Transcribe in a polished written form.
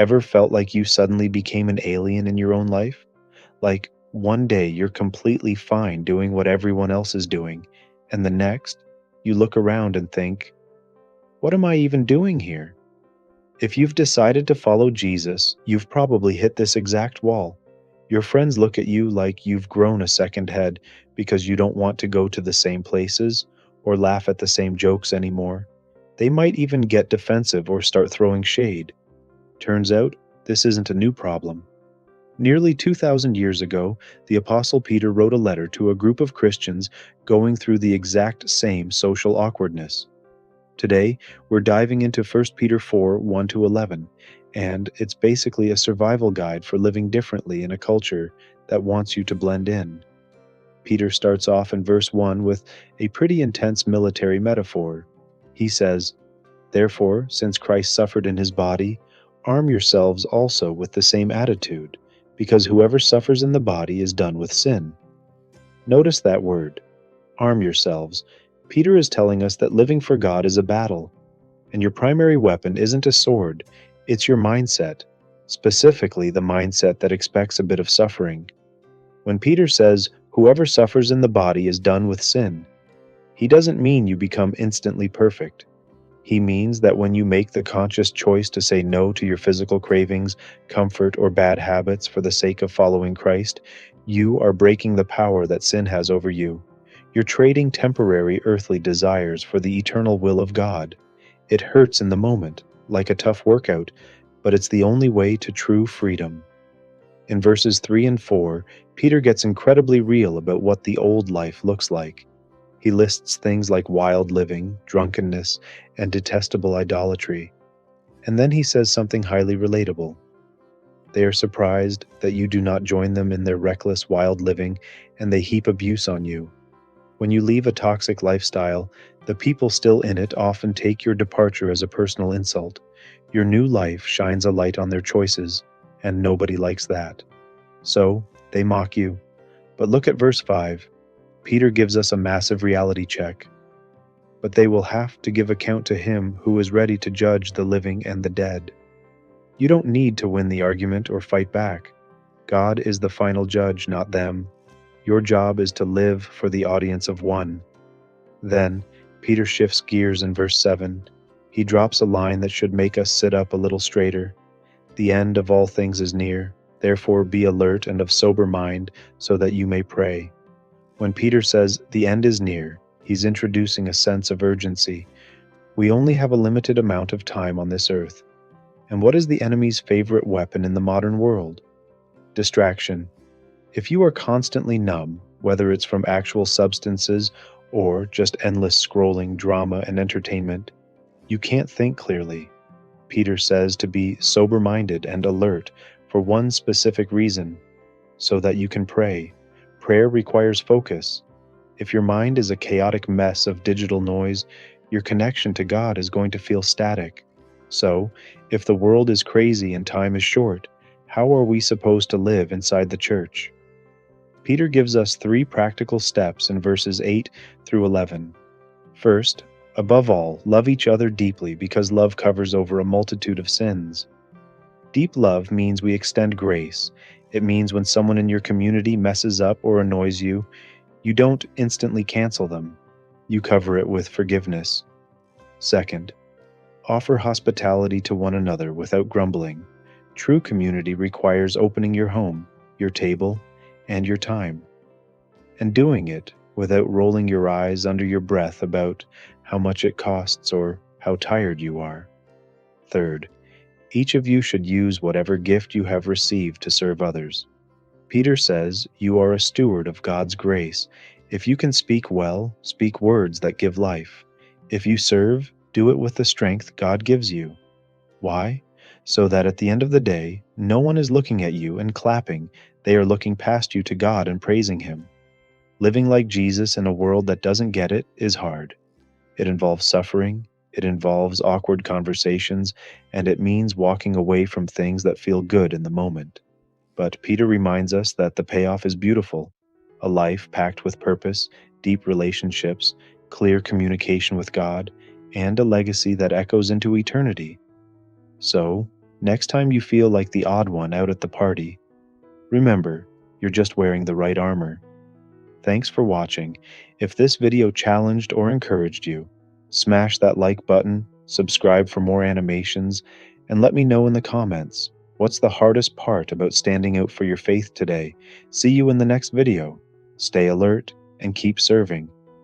Ever felt like you suddenly became an alien in your own life? Like one day you're completely fine doing what everyone else is doing, and the next, you look around and think, what am I even doing here? If you've decided to follow Jesus, you've probably hit this exact wall. Your friends look at you like you've grown a second head because you don't want to go to the same places or laugh at the same jokes anymore. They might even get defensive or start throwing shade. Turns out, this isn't a new problem. Nearly 2,000 years ago, the Apostle Peter wrote a letter to a group of Christians going through the exact same social awkwardness. Today, we're diving into 1 Peter 4 1 to 11, and it's basically a survival guide for living differently in a culture that wants you to blend in. Peter starts off in verse 1 with a pretty intense military metaphor. He says, therefore, since Christ suffered in his body, arm yourselves also with the same attitude, because whoever suffers in the body is done with sin. Notice that word, arm yourselves. Peter is telling us that living for God is a battle, and your primary weapon isn't a sword, it's your mindset, specifically the mindset that expects a bit of suffering. When Peter says, whoever suffers in the body is done with sin, he doesn't mean you become instantly perfect. He means that when you make the conscious choice to say no to your physical cravings, comfort, or bad habits for the sake of following Christ, you are breaking the power that sin has over you. You're trading temporary earthly desires for the eternal will of God. It hurts in the moment, like a tough workout, but it's the only way to true freedom. In verses 3 and 4, Peter gets incredibly real about what the old life looks like. He lists things like wild living, drunkenness, and detestable idolatry. And then he says something highly relatable. They are surprised that you do not join them in their reckless, wild living, and they heap abuse on you. When you leave a toxic lifestyle, the people still in it often take your departure as a personal insult. Your new life shines a light on their choices, and nobody likes that. So, they mock you. But look at verse 5. Peter gives us a massive reality check. But they will have to give account to him who is ready to judge the living and the dead. You don't need to win the argument or fight back. God is the final judge, not them. Your job is to live for the audience of one. Then, Peter shifts gears in verse 7. He drops a line that should make us sit up a little straighter. The end of all things is near. Therefore be alert and of sober mind, so that you may pray. When Peter says the end is near, he's introducing a sense of urgency. We only have a limited amount of time on this earth. And what is the enemy's favorite weapon in the modern world? Distraction. If you are constantly numb, whether it's from actual substances or just endless scrolling, drama, and entertainment, you can't think clearly. Peter says to be sober-minded and alert for one specific reason, so that you can pray. Prayer requires focus. If your mind is a chaotic mess of digital noise, your connection to God is going to feel static. So, if the world is crazy and time is short, how are we supposed to live inside the church? Peter gives us 3 practical steps in verses 8 through 11. First, above all, love each other deeply because love covers over a multitude of sins. Deep love means we extend grace. It means when someone in your community messes up or annoys you, you don't instantly cancel them. You cover it with forgiveness. Second, offer hospitality to one another without grumbling. True community requires opening your home, your table, and your time, and doing it without rolling your eyes under your breath about how much it costs or how tired you are. Third, each of you should use whatever gift you have received to serve others. Peter says you are a steward of God's grace. If you can speak well, speak words that give life. If you serve, do it with the strength God gives you. Why? So that at the end of the day, no one is looking at you and clapping. They are looking past you to God and praising Him. Living like Jesus in a world that doesn't get it is hard. It involves suffering, it involves awkward conversations, and it means walking away from things that feel good in the moment. But Peter reminds us that the payoff is beautiful: a life packed with purpose, deep relationships, clear communication with God, and a legacy that echoes into eternity. So, Next time you feel like the odd one out at the party, remember, you're just wearing the right armor. Thanks for watching. If this video challenged or encouraged you, smash that like button, subscribe for more animations, and let me know in the comments, what's the hardest part about standing out for your faith today? See you in the next video. Stay alert and keep serving.